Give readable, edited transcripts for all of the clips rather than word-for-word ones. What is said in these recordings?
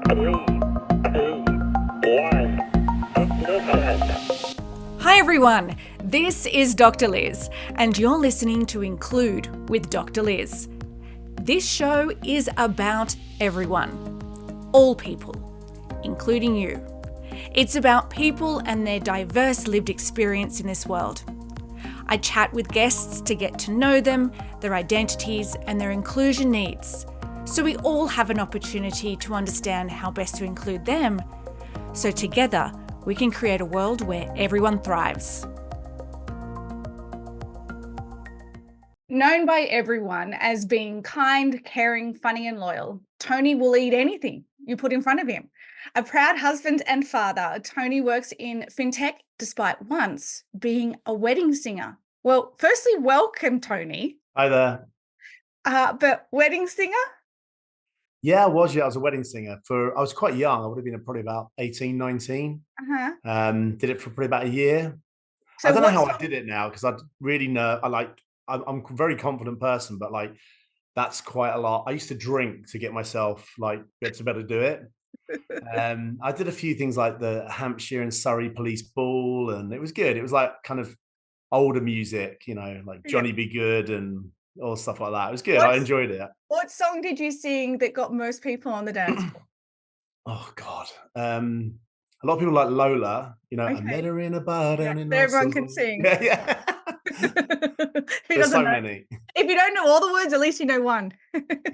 Hi everyone, this is Dr. Liz, and you're listening to Include with Dr. Liz. This show is about everyone, all people, including you. It's about people and their diverse lived experience in this world. I chat with guests to get to know them, their identities, and their inclusion needs, so we all have an opportunity to understand how best to include them, so together we can create a world where everyone thrives. Known by everyone as being kind, caring, funny and loyal, Tony will eat anything you put in front of him. A proud husband and father, Tony works in fintech despite once being a wedding singer. Well, firstly, welcome, Tony. Hi there. But wedding singer? Yeah, I was a wedding singer I was quite young. I would have been probably about 18, 19. Did it for probably about a year. So I don't know how I did it now because I really know, I'm a very confident person, but like, that's quite a lot. I used to drink to get myself like to better do it. I did a few things like the Hampshire and Surrey Police Ball, and it was good. It was like kind of older music, like Johnny Be Good and all stuff like that. It was good. I enjoyed it. What song did you sing that got most people on the dance floor? Oh God. A lot of people like Lola, I met her in a bar down in everyone can sing. Yeah. There's so many. If you don't know all the words, at least you know one.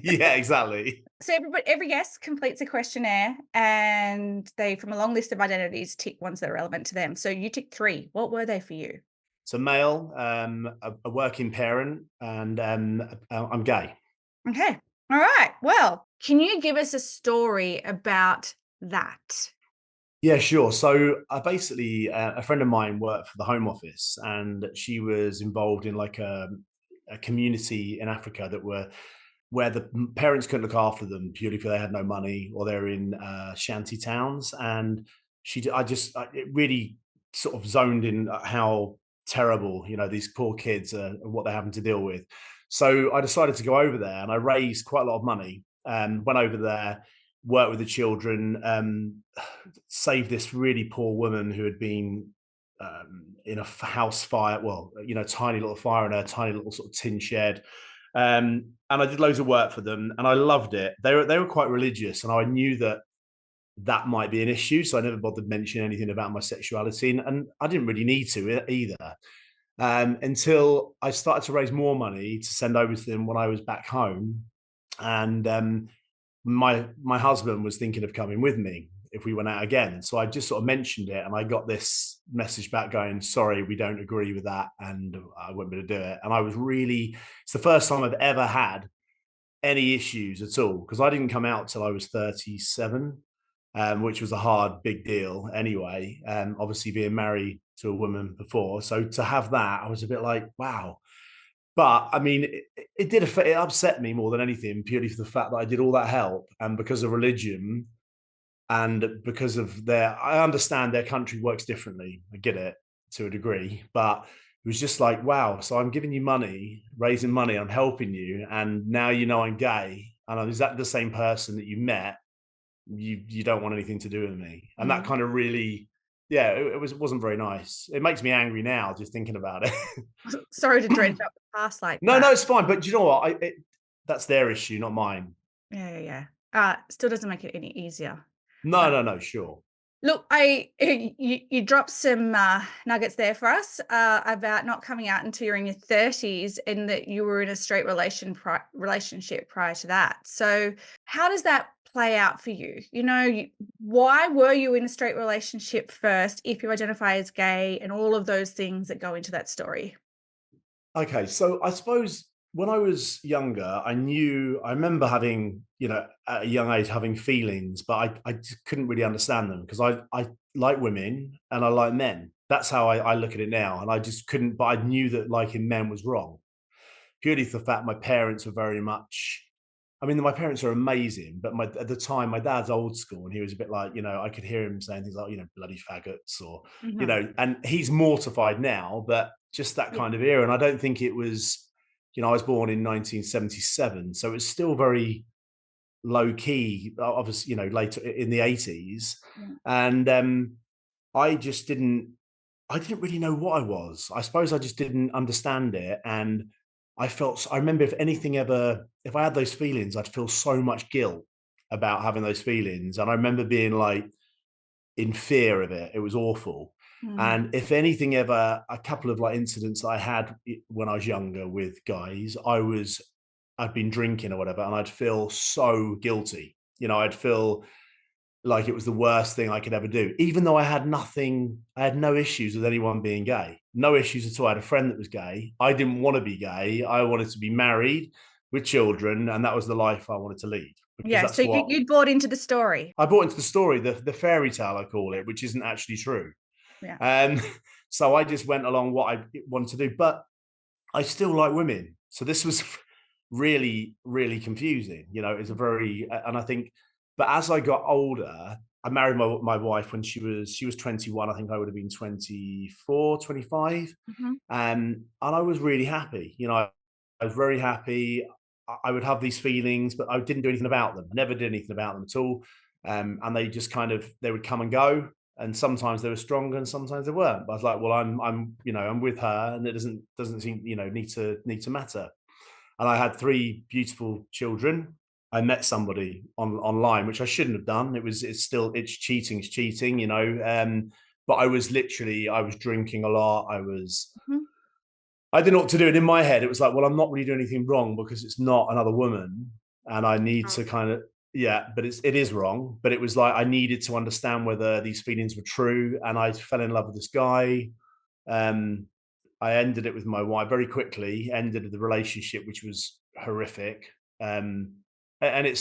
Yeah, exactly. So every guest completes a questionnaire and they, from a long list of identities, tick ones that are relevant to them. So you ticked 3. What were they for you? So male, a working parent, and I'm gay. Okay. All right. Well, can you give us a story about that? Yeah, sure. So basically, a friend of mine worked for the Home Office, and she was involved in like a community in Africa where the parents couldn't look after them purely because they had no money or they're in shanty towns. And it really sort of zoned in how terrible, these poor kids are and what they're having to deal with. So I decided to go over there, and I raised quite a lot of money and went over there, worked with the children, saved this really poor woman who had been in a house fire, tiny little fire in a tiny little sort of tin shed. And I did loads of work for them, and I loved it. They were quite religious, and I knew that might be an issue, so I never bothered mentioning anything about my sexuality, and I didn't really need to either, until I started to raise more money to send over to them when I was back home. And my husband was thinking of coming with me if we went out again. So I just sort of mentioned it, and I got this message back going, sorry, we don't agree with that, and I won't be able to do it. And it's the first time I've ever had any issues at all, because I didn't come out till I was 37, which was a hard, big deal anyway. Obviously being married to a woman before. So to have that, I was a bit like, wow. But I mean, it upset me more than anything, purely for the fact that I did all that help, and because of religion, and because of I understand their country works differently. I get it to a degree, but it was just like, wow. So I'm giving you money, raising money, I'm helping you, and now I'm gay, and I'm exactly the same person that you met. You don't want anything to do with me, and that kind of really, yeah, it wasn't very nice. It makes me angry now just thinking about it. Sorry to dredge up the past like that. No, it's fine. But you know what? That's their issue, not mine. Yeah. Still doesn't make it any easier. No, sure. Look, you dropped some nuggets there for us about not coming out until you're in your 30s, and that you were in a straight relationship prior to that. So how does that play out for you? Why were you in a straight relationship first if you identify as gay, and all of those things that go into that story? Okay, so I suppose when I was younger, I remember having, at a young age, having feelings, but I just couldn't really understand them, because I like women and I like men. That's how I look at it now. And I just couldn't, but I knew that liking men was wrong, purely for the fact my parents were very much, I mean, my parents are amazing, but at the time, my dad's old school, and he was a bit like, I could hear him saying things like, bloody faggots, or, and he's mortified now, but just that kind of era. And I don't think it was, I was born in 1977, so it's still very low key, obviously, later in the 80s. Yeah. And I just I didn't really know what I was. I suppose I just didn't understand it. And I remember if I had those feelings, I'd feel so much guilt about having those feelings. And I remember being like in fear of it. It was awful. Mm. And if anything ever, a couple of like incidents that I had when I was younger with guys, I'd been drinking or whatever, and I'd feel so guilty. I'd feel like it was the worst thing I could ever do, even though I had no issues with anyone being gay, no issues at all. I had a friend that was gay. I didn't want to be gay. I wanted to be married with children, and that was the life I wanted to lead, because Yeah. So that's what you'd bought into the story. I bought into the story, the fairy tale, I call it, which isn't actually true. Yeah. Um, so I just went along what I wanted to do, but I still like women. So this was really, really confusing. It's a very, and I think, but as I got older, I married my wife when she was 21. I think I would have been 24, 25. Mhm. And I was really happy. I was very happy. I would have these feelings, but I didn't do anything about them. I never did anything about them at all. And they just they would come and go. And sometimes they were stronger, and sometimes they weren't. But I was like, well, I'm with her, and it doesn't seem, need to matter. And I had three beautiful children. I met somebody online, which I shouldn't have done. It's cheating, it's cheating, but I was drinking a lot. Mhm. I didn't know what to do. And in my head, it was like, well, I'm not really doing anything wrong because it's not another woman. And I need to kind of, yeah, but it is wrong. But it was like, I needed to understand whether these feelings were true. And I fell in love with this guy. Um, I ended it with my wife very quickly, ended the relationship, which was horrific. And it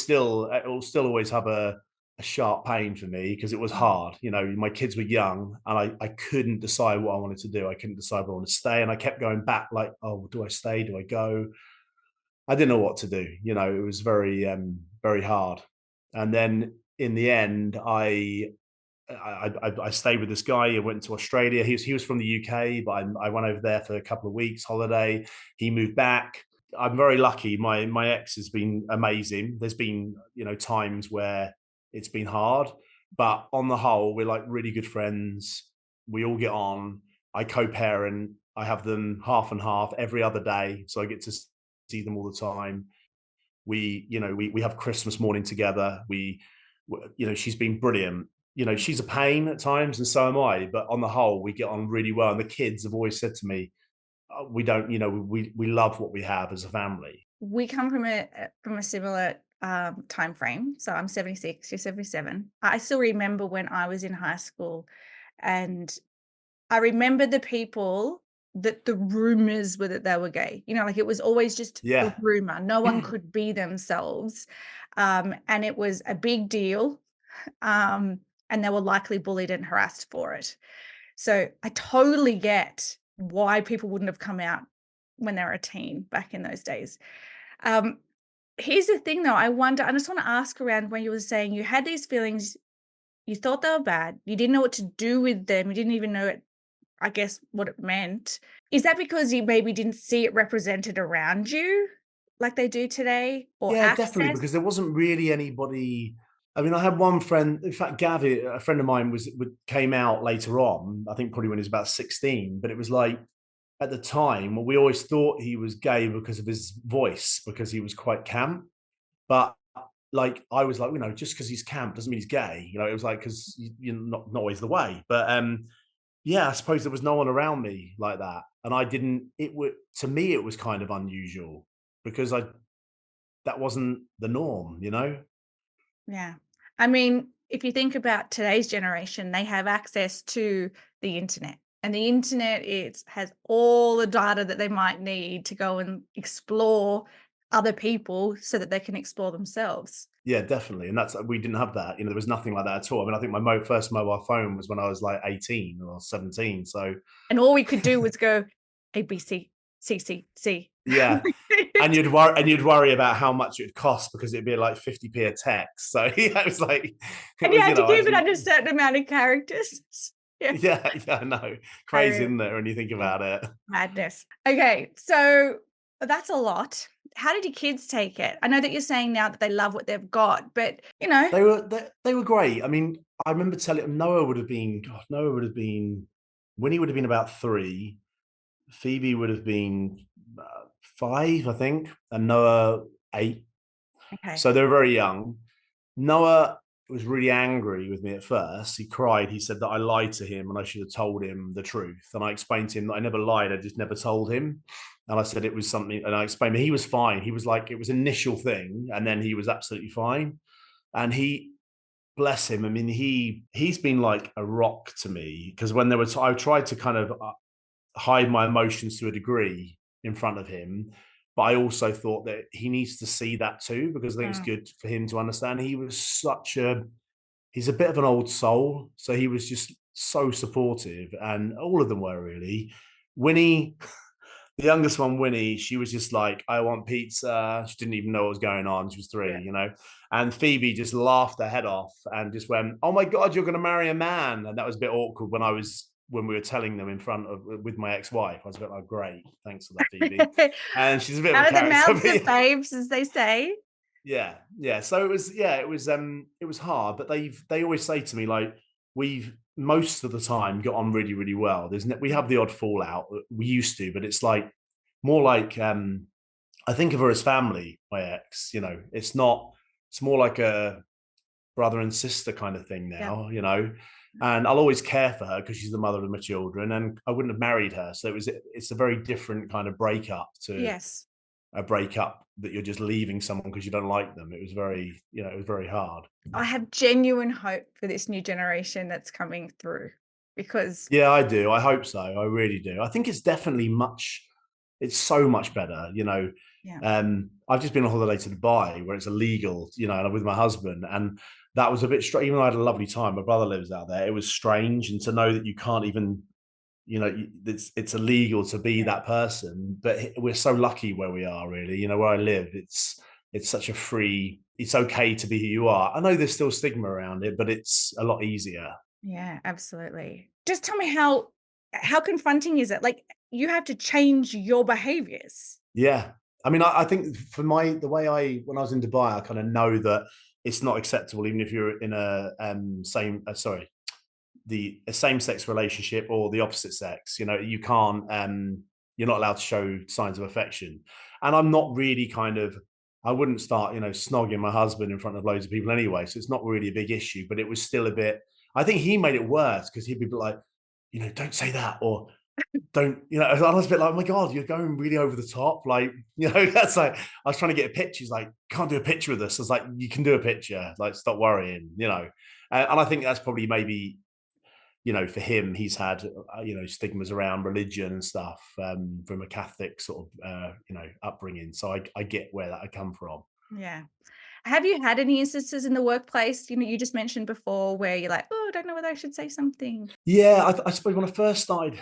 will still always have a sharp pain for me because it was hard. My kids were young, and I couldn't decide what I wanted to do. I couldn't decide whether I wanted to stay. And I kept going back like, oh, do I stay? Do I go? I didn't know what to do. It was very hard. And then in the end, I stayed with this guy. I went to Australia. He was from the UK, but I went over there for a couple of weeks holiday. He moved back. I'm very lucky. My ex has been amazing. There's been times where it's been hard, but on the whole, we're like really good friends. We all get on. I co-parent. I have them half and half every other day, so I get to see them all the time. We have Christmas morning together. She's been brilliant. She's a pain at times, and so am I, but on the whole we get on really well. And the kids have always said to me, we don't, we love what we have as a family. We come from a similar time frame. So I'm 76, you're 77. I still remember when I was in high school, and I remember the people that the rumors were that they were gay. Like it was always just a Yeah. rumor. No one could be themselves. And it was a big deal. And they were likely bullied and harassed for it. So I totally get why people wouldn't have come out when they were a teen back in those days. Um, Here's the thing though, I just want to ask around when you were saying you had these feelings, you thought they were bad, you didn't know what to do with them, you didn't even know it, I guess, what it meant. Is that because you maybe didn't see it represented around you like they do today, or Yeah, definitely, access? because there wasn't really anybody. I mean, I had one friend, in fact, Gavin, a friend of mine, came out later on, I think probably when he was about 16, but it was like, at the time, we always thought he was gay because of his voice, because he was quite camp. But like, I was like, just because he's camp doesn't mean he's gay. It was like, because you're not always the way. But yeah, I suppose there was no one around me like that, and I didn't. It would to me, it was kind of unusual because that wasn't the norm. Yeah. I mean, if you think about today's generation, they have access to the internet. And the internet has all the data that they might need to go and explore other people so that they can explore themselves. Yeah, definitely. And we didn't have that. There was nothing like that at all. I mean, I think my first mobile phone was when I was like 18 or 17. So And all we could do was go A, B, C, C, C, C. yeah. And you'd worry about how much it would cost because it'd be like 50p a text. So yeah, it was like it And you was, had to keep it under a certain amount of characters. Yeah. yeah, I know. I Crazy, remember. isn't it, when you think about it? Madness. Okay, so that's a lot. did your kids take it? I know that you're saying now that they love what they've got, but you know. They were great. I mean, I remember telling them Noah would have been, Winnie would have been about 3, Phoebe would have been 5, I think, and Noah 8. Okay. So they were very young. Noah was really angry with me at first. He cried. He said that I lied to him and I should have told him the truth. And I explained to him that I never lied. I just never told him. And I said it was something, and I explained, but he was fine. He was like, it was an initial thing, and then he was absolutely fine. And he, bless him. I mean, he's been like a rock to me, because when there was, I tried to kind of hide my emotions to a degree in front of him, but I also thought that he needs to see that too, because I think it's Mm, good for him to understand. He's a bit of an old soul, so he was just so supportive, and all of them were really. Winnie, the youngest one, Winnie, she was just like, I want pizza. She didn't even know what was going on. She was 3, yeah. And Phoebe just laughed her head off and just went, "Oh my God, you're going to marry a man." And that was a bit awkward when we were telling them in front of with my ex-wife. I was a bit like, "Great, thanks for that, Phoebe." And she's a bit of a Out of the character. mouths But of yeah. babes, as they say. Yeah. So it was hard, but they always say to me, like, we've most of the time got on really, really well. We Mm, have the odd fallout. We used to, but it's like more like I think of her as family, my ex. It's more like a brother and sister kind of thing yeah. now. And I'll always care for her because she's the mother of my children, and I wouldn't have married her. So it's a very different kind of breakup to Yes. a breakup that you're just leaving someone because you don't like them. It was very hard. I have genuine hope for this new generation that's coming through because Yeah, I do. I hope so. I really do. I think it's so much better. yeah. I've just been on holiday to Dubai where it's illegal, and I'm with my husband, and that was a bit strange. Even though I had a lovely time, my brother lives out there. It was strange, and to know that you can't even, it's illegal to be Yeah. that person. But we're so lucky where we are, really. Where I live, it's such a free. It's okay to be who you are. I know there's still stigma around it, but it's a lot easier. Yeah, absolutely. Just tell me how confronting is it? Like you have to change your behaviors. Yeah. I mean, I think for the way when I was in Dubai, I kind of know that it's not acceptable, even if you're in a a same sex relationship or the opposite sex. You can't, you're not allowed to show signs of affection. And I'm not really I wouldn't start, snogging my husband in front of loads of people anyway. So it's not really a big issue, but it was still a bit, I think he made it worse because he'd be like, don't say that, or don't, I was a bit like, oh my God, you're going really over the top. Like, that's like, I was trying to get a picture. He's like, can't do a picture of this. I was like, you can do a picture, like, stop worrying. And I think that's probably maybe, for him, he's had, stigmas around religion and stuff from a Catholic sort of, upbringing. So I get where that I come from. Yeah. Have you had any instances in the workplace, you just mentioned before where you're like, "Oh, I don't know whether I should say something." Yeah, I suppose when I first started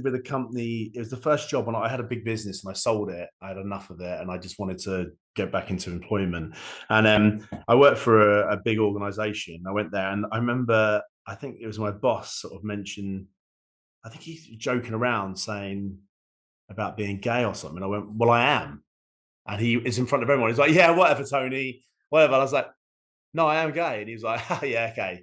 with a company. It was the first job, and I had a big business, and I sold it. I had enough of it, and I just wanted to get back into employment. And I worked for a big organization. I went there, and I remember, I think it was my boss sort of mentioned, I think he's joking around saying about being gay or something. I went, well, I am. And he is in front of everyone. He's like, yeah, whatever, Tony, whatever. I was like, no, I am gay. And he was like, oh, yeah, okay.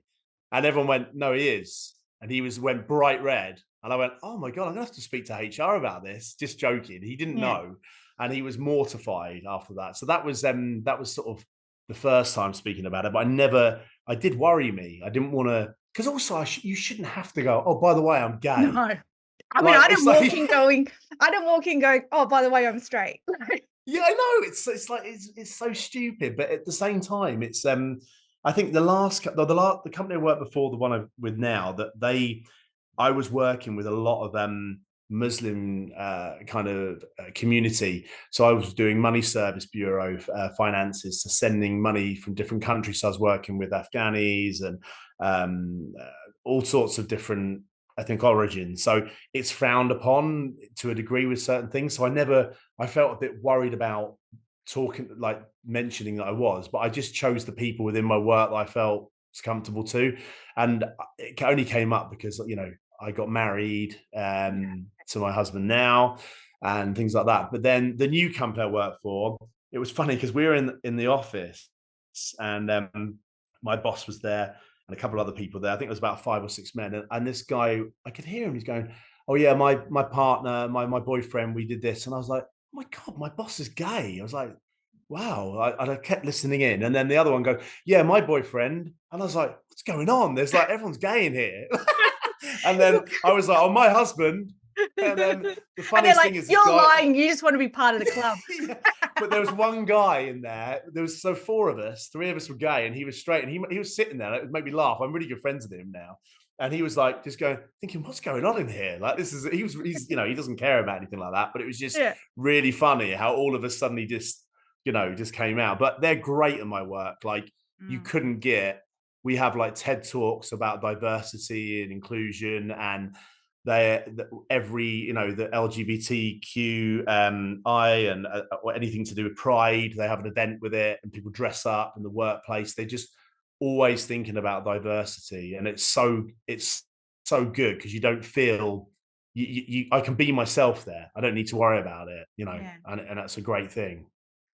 And everyone went, no, he is. And went bright red. And I went, oh my God, I'm gonna have to speak to HR about this. Just joking. He didn't Yeah. know. And he was mortified after that. So that was sort of the first time speaking about it. But I did worry me. I didn't want to, because also you shouldn't have to go, oh, by the way, I'm No. gay. I mean, Like, it's like, I don't walk in going, "Oh, by the way, I'm straight." yeah, I know. It's like it's so stupid, but at the same time, it's I think the company I worked before, the one I'm with now, I was working with a lot of Muslim kind of community. So I was doing money service bureau finances, so sending money from different countries. So I was working with Afghanis and all sorts of different, I think, origins. So it's frowned upon to a degree with certain things. So I felt a bit worried about talking, like mentioning that I was, but I just chose the people within my work that I felt was comfortable to. And it only came up because, I got married Yeah. to my husband now. and things like that. But then the new company I worked for, it was funny because we were in the office, and my boss was there and a couple of other people there. I think it was about 5 or 6 men, and this guy, I could hear him. He's going, "Oh yeah, my partner, my boyfriend, we did this," and I was like, "Oh my god, my boss is gay." I was like, "Wow!" I kept listening in, and then the other one go, "Yeah, my boyfriend," and I was like, "What's going on? There's like everyone's gay in here." And then I was like, "Oh, my husband." And then the And they're funniest like, thing is this "You're guy, lying. You just want to be part of the club." yeah. But there was one guy in there. There was so four of us, three of us were gay, and he was straight. And he was sitting there. It made me laugh. I'm really good friends with him now. And he was like, just going, thinking, what's going on in here? Like, this is, he's, he doesn't care about anything like that. But it was just Yeah. really funny how all of a sudden he just, just came out. But they're great at my work. Like, you couldn't get, we have like TED Talks about diversity and inclusion, and they every the LGBTQI and or anything to do with Pride, they have an event with it, and people dress up in the workplace. They're just always thinking about diversity, and it's so good because you don't feel I can be myself there. I don't need to worry about it, Yeah. and that's a great thing.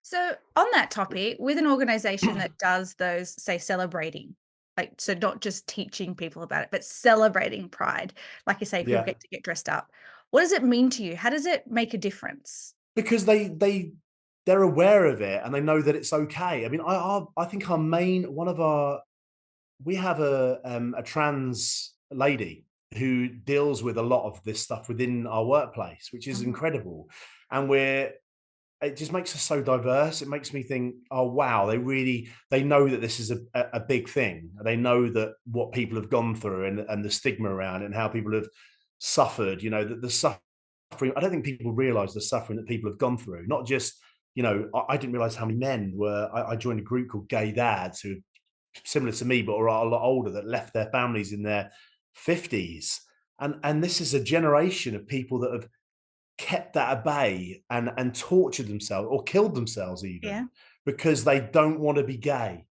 So on that topic, with an organization that does those, say, celebrating, like, so not just teaching people about it, but celebrating Pride, like you say, people Yeah, get to get dressed up. What does it mean to you? How does it make a difference? because they're aware of it and they know that it's okay. I mean, I think our main one of our we have a trans lady who deals with a lot of this stuff within our workplace, which is Mhm. incredible. And it just makes us so diverse. It makes me think, oh wow, they know that this is a big thing. They know that what people have gone through, and the stigma around it, and how people have suffered. The suffering. I don't think people realize the suffering that people have gone through. Not just, I didn't realize how many men were. I joined a group called Gay Dads who, similar to me, but are a lot older, that left their families in their 50s. And this is a generation of people that have kept that at bay and tortured themselves or killed themselves Yeah. even because they don't want to be gay,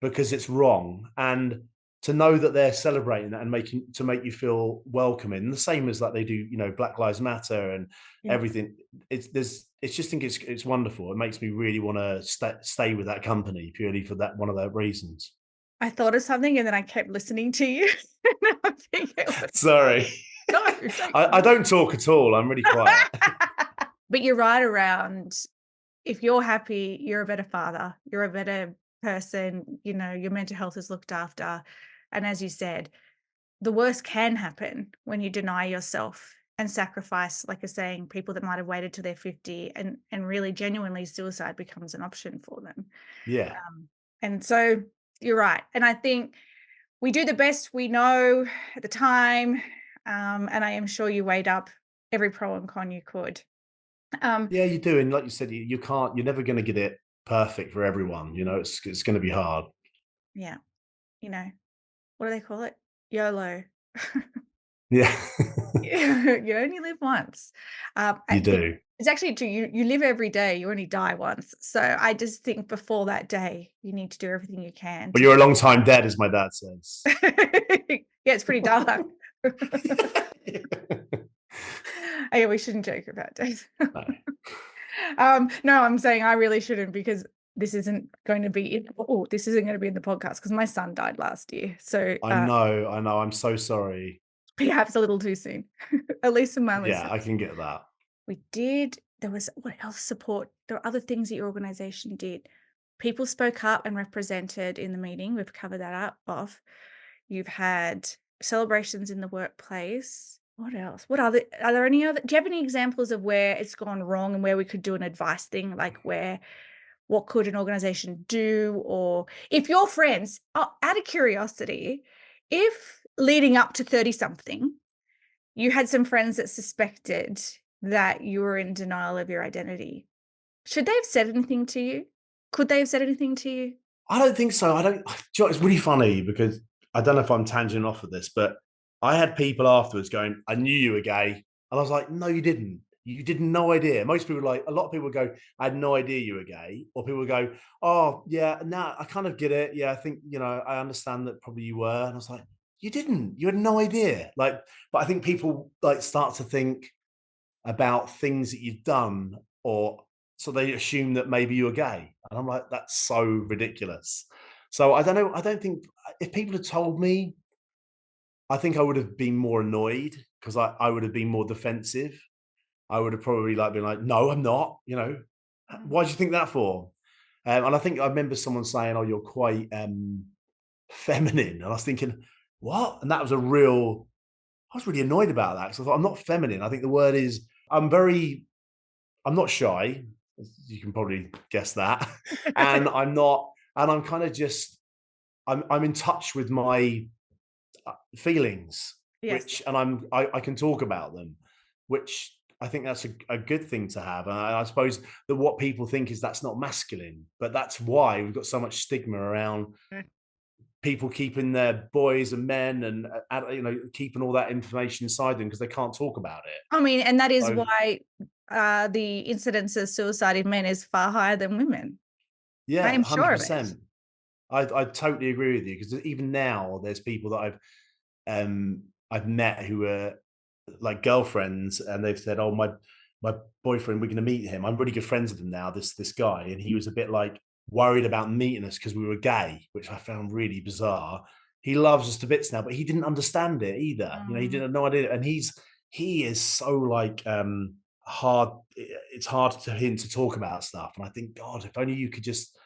because it's wrong. And to know that they're celebrating that and make you feel welcoming, the same as like they do, Black Lives Matter and Yeah. everything. It's just think it's wonderful. It makes me really want to stay with that company purely for that one of their reasons. I thought of something and then I kept listening to you. And I think it was Sorry. no, don't. I don't talk at all. I'm really quiet. But you're right around, if you're happy, you're a better father, you're a better person, your mental health is looked after. And as you said, the worst can happen when you deny yourself and sacrifice, like you're saying, people that might have waited till they're 50, and really genuinely suicide becomes an option for them. Yeah. And so you're right. And I think we do the best we know at the time. And I am sure you weighed up every pro and con you could. Um, Yeah, you do. And like you said, you're never going to get it perfect for everyone. It's going to be hard. yeah, you know, what do they call it? YOLO. Yeah. You only live once. You But do. it's actually true. You live every day. You only die once. So I just think before that day, you need to do everything you can But to you're a get. long time dead, as my dad says. Yeah, it's pretty dark. Yeah, we shouldn't joke about death. No, No, I'm saying I really shouldn't, because this isn't going to be this isn't going to be in the podcast because my son died last year. So I know. I know. I'm so sorry. perhaps a little too soon, at least for my Yeah, listeners. I can get that. There was, what else support? There are other things that your organization did. People spoke up and represented in the meeting. We've covered that up off. You've had celebrations in the workplace. What else? Are there any other, do you have any examples of where it's gone wrong and where we could do an advice thing, like what could an organization do? Or if your friends, out of curiosity, if leading up to 30 something, you had some friends that suspected that you were in denial of your identity, should they have said anything to you? Could they have said anything to you? I don't think so. I don't. Do you know, it's really funny because I don't know if I'm tangent off of this, but I had people afterwards going, "I knew you were gay," and I was like, "No, you didn't. You didn't. No idea." Most people a lot of people would go, "I had no idea you were gay," or people would go, "Oh, yeah, now I kind of get it. Yeah, I think I understand that probably you were." And I was like, "You didn't. You had no idea." But I think people start to think, about things that you've done, or so they assume that maybe you're gay. And I'm like, that's so ridiculous. So I don't know. I don't think if people had told me, I think I would have been more annoyed because I would have been more defensive. I would have probably like been like, no, I'm not. Why do you think that for? And I think I remember someone saying, "Oh, you're quite feminine," and I was thinking, "What?" And that was a real. I was really annoyed about that because I thought I'm not feminine. I think the word is I'm very. I'm not shy. You can probably guess that, and I'm not. And I'm kind of just. I'm in touch with my feelings, Yes. which, and I can talk about them, which I think that's a good thing to have. And I suppose that what people think is that's not masculine, but that's why we've got so much stigma around people keeping their boys and men and keeping all that information inside them because they can't talk about it. I mean, and that is So why the incidence of suicide in men is far higher than women. I yeah, am sure of it. 100%. I totally agree with you because even now there's people that I've met who are like girlfriends, and they've said, "Oh, my boyfriend, we're going to meet him. I'm really good friends with him now. This guy, and he was a bit like worried about meeting us because we were gay, which I found really bizarre. He loves us to bits now, but he didn't understand it either. He Mm. didn't have no idea, and he is so like hard. It's hard to him to talk about stuff, and I think, God, if only you could just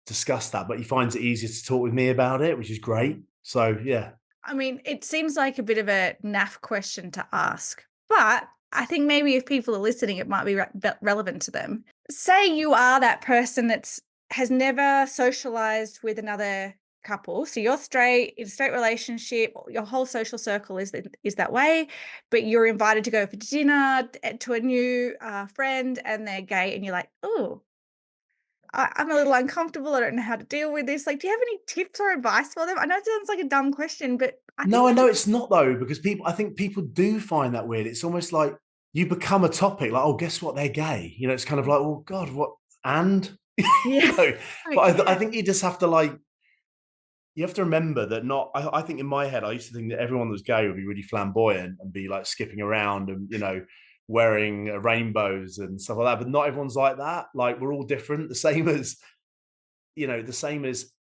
discuss that. But he finds it easier to talk with me about it, which is great. So yeah. I mean, it seems like a bit of a naff question to ask, but I think maybe if people are listening, it might be relevant to them. Say you are that person that's has never socialized with another couple. So you're straight in a straight relationship. Your whole social circle is that way, but you're invited to go for dinner to a new friend, and they're gay, and you're like, oh, I'm a little uncomfortable. I don't know how to deal with this. Like, do you have any tips or advice for them? I know it sounds like a dumb question, but I think No, I know it's not though, because I think people do find that weird. It's almost like you become a topic, like, oh, guess what? They're gay. It's kind of like, oh God, what? And yeah, I yeah, think you just have to like, you have to remember that not. I think in my head, I used to think that everyone that was gay would be really flamboyant and be like skipping around and wearing rainbows and stuff like that. But not everyone's like that. Like we're all different. The same as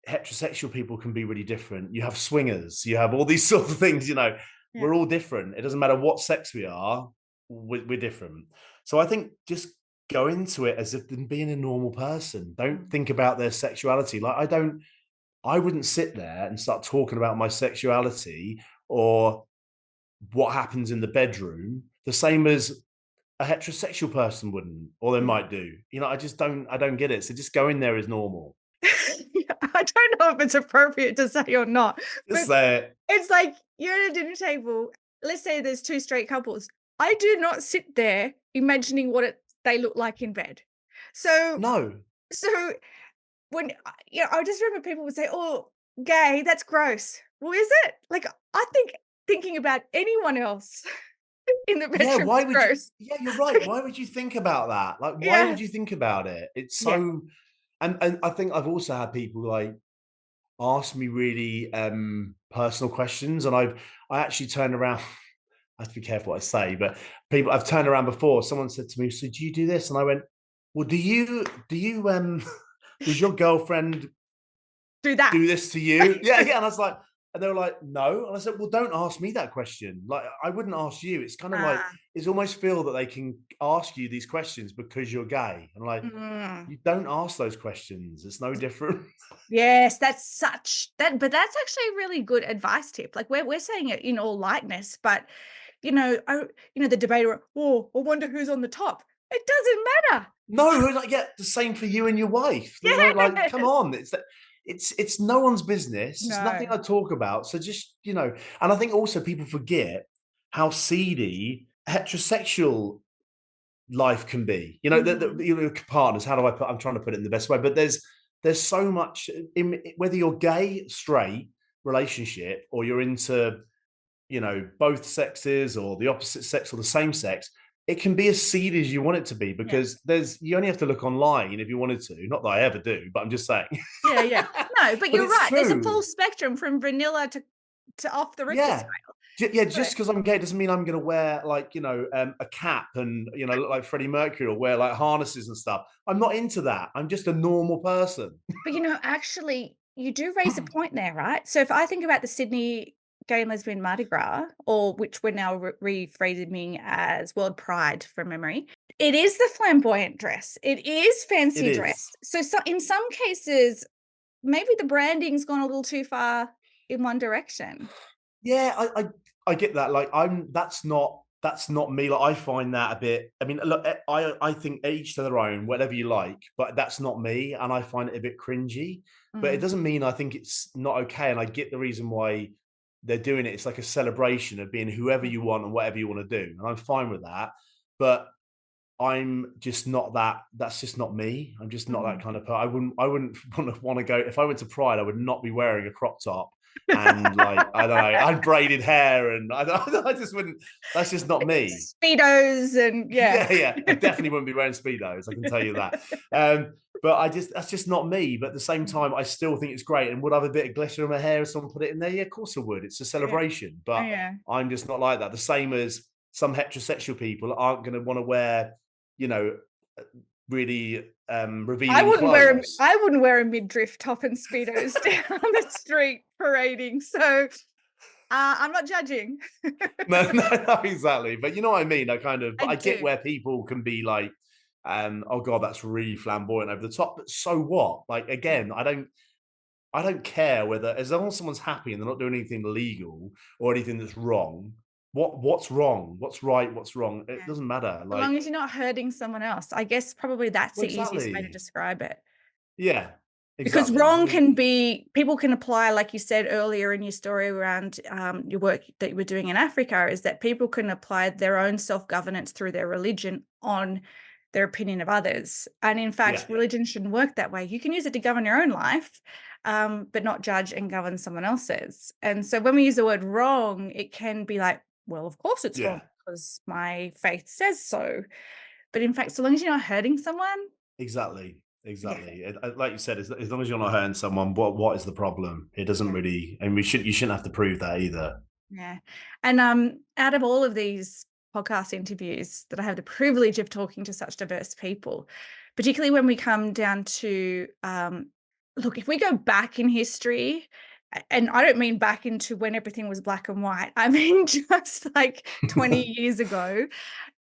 heterosexual people can be really different. You have swingers, you have all these sort of things, yeah. we're all different. It doesn't matter what sex we are, we're different. So I think just go into it as if them being a normal person. Don't Mm. think about their sexuality. Like I wouldn't sit there and start talking about my sexuality or what happens in the bedroom, the same as a heterosexual person wouldn't, or they Yeah. might do. I don't get it. So just go in there as normal. Yeah, I don't know if it's appropriate to say or not, Just but say it. it's like you're at a dinner table. Let's say there's two straight couples. I do not sit there imagining what they look like in bed. So, No. so when I just remember people would say, "Oh, gay, that's gross." Well, is it? Like, I think thinking about anyone else in the Yeah, bedroom why is would you gross. yeah, you're right. Why would you think about that? Like, why would you Yes. think about it? It's Yeah. so and I think I've also had people, like, ask me really, personal questions, and I actually turned around I have to be careful what I say, but I've turned around before. Someone said to me, "So do you do this?" And I went, "Well, does your girlfriend Do that. do this to you?" Yeah, yeah. And I was like, and they were like, "No." And I said, "Well, don't ask me that question. Like, I wouldn't ask you." It's kind of like Ah. it's almost feel that they can ask you these questions because you're gay. And like, Mm. you don't ask those questions. It's no different. Yes, that's such that but that's actually a really good advice tip. Like we're saying it in all lightness, but the debater, oh, I wonder who's on the top. It doesn't matter. No, like, yeah, the same for you and your wife. There's no like, come Yes. on. It's no one's business. It's nothing No. I talk about. So just, and I think also people forget how seedy heterosexual life can be. Mhm. Partners. How do I'm trying to put it in the best way, but there's so much whether you're gay, straight relationship, or you're into both sexes or the opposite sex or the same sex. It can be as seedy as you want it to be Yeah. because you only have to look online if you wanted to. Not that I ever do, but I'm just saying. Yeah, yeah. No, but But you're it's right. There's a full true. spectrum from vanilla to off the Richter Yeah. scale. Yeah, just because I'm gay doesn't mean I'm going to wear like a cap and look like Freddie Mercury or wear like harnesses and stuff. I'm not into that. I'm just a normal person. But, actually, you do raise a point there, right? So if I think about the Sydney Gay and Lesbian Mardi Gras, or which we're now rephrasing as World Pride from memory, it is the flamboyant dress. It is It fancy is. dress. So in some cases, maybe the branding's gone a little too far in one direction. Yeah, I get that. Like that's not me. Like I find that a bit. I mean, look, I think each to their own, whatever you like, but that's not me, and I find it a bit cringy. But it Mm, doesn't mean I think it's not okay, and I get the reason why they're doing it. It's like a celebration of being whoever mm, you want and whatever you want to do, and I'm fine with that. But I'm just not that. That's just not me. I'm just not that mm. kind of person. I wouldn't want to go if I went to Pride. I would not be wearing a crop top and like I don't know. I had braided hair, and I just wouldn't. That's just not me. Speedos and yeah. Yeah, yeah. I definitely wouldn't be wearing speedos. I can tell you that. But that's just not me. But at the same Mm, time, I still think it's great. And would I have a bit of glitter in my hair if someone put it in there? Yeah, of course I would. It's a yeah. celebration. Oh, But yeah. I'm just not like that. The same as some heterosexual people aren't going to want to wear, you know, really I revealing wouldn't wear a clothes. I wouldn't wear a midriff top and Speedos down the street parading, so, I'm not judging. No, no, no, exactly. But you know what I mean? I kind of, I but I get do. where people can be like, oh God, that's really flamboyant over the top. But so what? Like Yeah, again, I don't care whether as long as someone's happy and they're not doing anything illegal or anything that's wrong. What's wrong? What's right? What's wrong? It yeah. doesn't matter. So long Like, as you're not hurting someone else, I guess probably that's well, the easiest way to exactly. describe it. Yeah, Because exactly. I wrong mean, can be people can apply, like you said earlier in your story around, your work that you were doing in Africa, is that people can apply their own self-governance through their religion on their opinion of others. And in yeah, fact, religion shouldn't work that way. You can use it to govern your own life, but not judge and govern someone else's. And so when we use the word wrong, it can be like, well, of course it's wrong yeah. because my faith says so. But in fact, so long as you're not hurting someone, Exactly. yeah, Exactly. Like you said, as long as you're not hurting someone, what is the problem? It doesn't yeah. really, and you shouldn't have to prove that either. Yeah. And out of all of these podcast interviews that I have the privilege of talking to such diverse people, particularly when we come down to look, if we go back in history, and I don't mean back into when everything was black and white, I mean just like 20 years ago,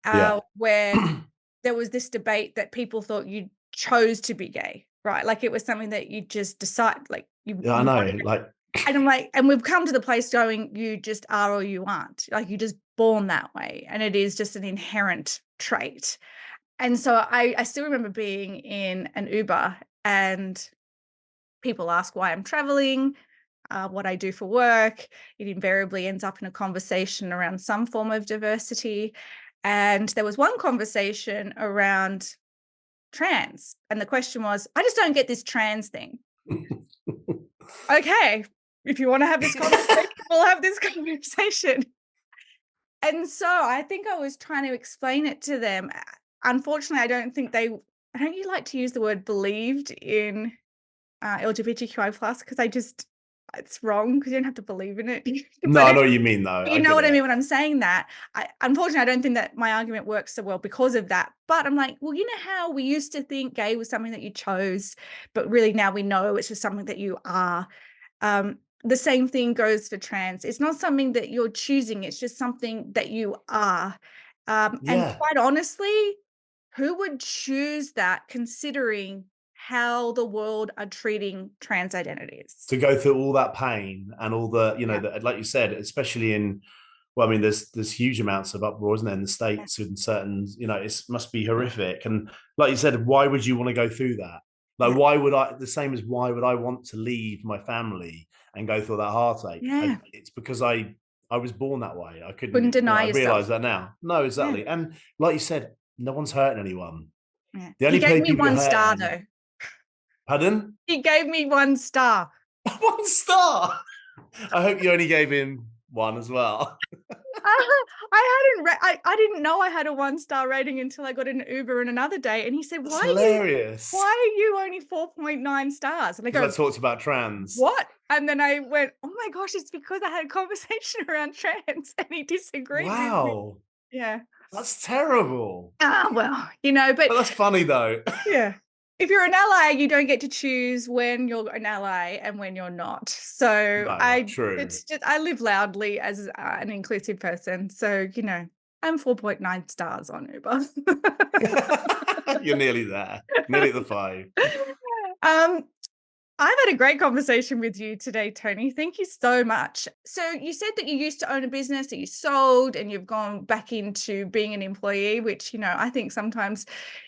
Yeah. where there was this debate that people thought you chose to be gay, right? Like it was something that you just decide, like Yeah, I you wanted. know. Like, And I'm like, and we've come to the place going, you just are or you aren't. Like you're just born that way. And it is just an inherent trait. And so I still remember being in an Uber and people ask why I'm traveling, what I do for work. It invariably ends up in a conversation around some form of diversity. And there was one conversation around trans. And the question was, I just don't get this trans thing. Okay, if you want to have this conversation, we'll have this conversation. And so I think I was trying to explain it to them. Unfortunately, I don't you like to use the word believed in LGBTQI plus because it's wrong because you don't have to believe in it. no, but I know what you mean, though. you I know get what I it. mean when I'm saying that. Unfortunately, I don't think that my argument works so well because of that. But I'm like, well, you know how we used to think gay was something that you chose, but really now we know it's just something that you are. The same thing goes for trans. It's not something that you're choosing, it's just something that you are. And Yeah. quite honestly, who would choose that considering how the world are treating trans identities? To go through all that pain and all the, Yeah, like you said, especially in, well, I mean, there's huge amounts of uproar, isn't there, in the yeah, states and certain, it must be horrific. And like you said, why would you want to go through that? Like, yeah, why would I? The same as why would I want to leave my family and go through that heartache? yeah. It's because I was born that way. I Couldn't couldn't, deny I yourself. realize that now. No, Yeah, exactly. And like you said, no one's hurting anyone. yeah. The He only gave me people you're 1 star hurting, though. pardon, He gave me 1 star. 1 star. I hope you only gave him one as well. I didn't know I had a 1-star rating until I got an Uber in another day, and he said, That's why hilarious. are you only 4.9 stars?" And I Because go, I talked about trans. "What?" And then I went, "Oh my gosh, it's because I had a conversation around trans and he disagreed with me." Wow, Yeah. that's terrible. Well, but But that's funny though. yeah. If you're an ally, you don't get to choose when you're an ally and when you're not. So No, true. I live loudly as an inclusive person. So, I'm 4.9 stars on Uber. You're nearly there. Nearly at the 5. um, I've had a great conversation with you today, Tony. Thank you so much. So you said that you used to own a business that you sold and you've gone back into being an employee, which, I think sometimes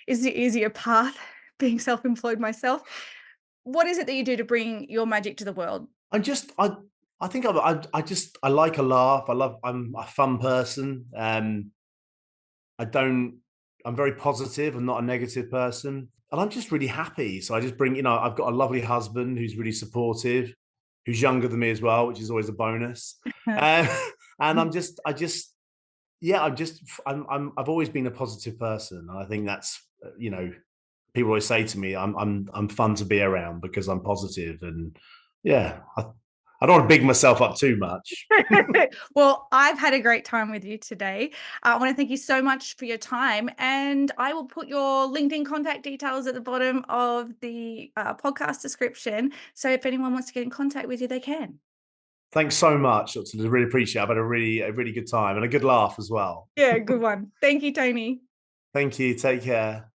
is the easier path, being self-employed myself. What is it that you do to bring your magic to the world? I'm just I think I like a laugh. I'm a fun person. I don't I'm very positive. I'm not a negative person. And I'm just really happy. So I just bring, I've got a lovely husband who's really supportive, who's younger than me as well, which is always a bonus. Uh, and yeah, I've always been a positive person. And I think that's, people always say to me, I'm fun to be around because I'm positive. And yeah, I don't want to big myself up too much. Well, I've had a great time with you today. I want to thank you so much for your time. And I will put your LinkedIn contact details at the bottom of the podcast description. So if anyone wants to get in contact with you, they can. Thanks so much. I really appreciate it. I've had a really good time and a good laugh as well. Yeah, good one. Thank you, Tony. Thank you. Take care.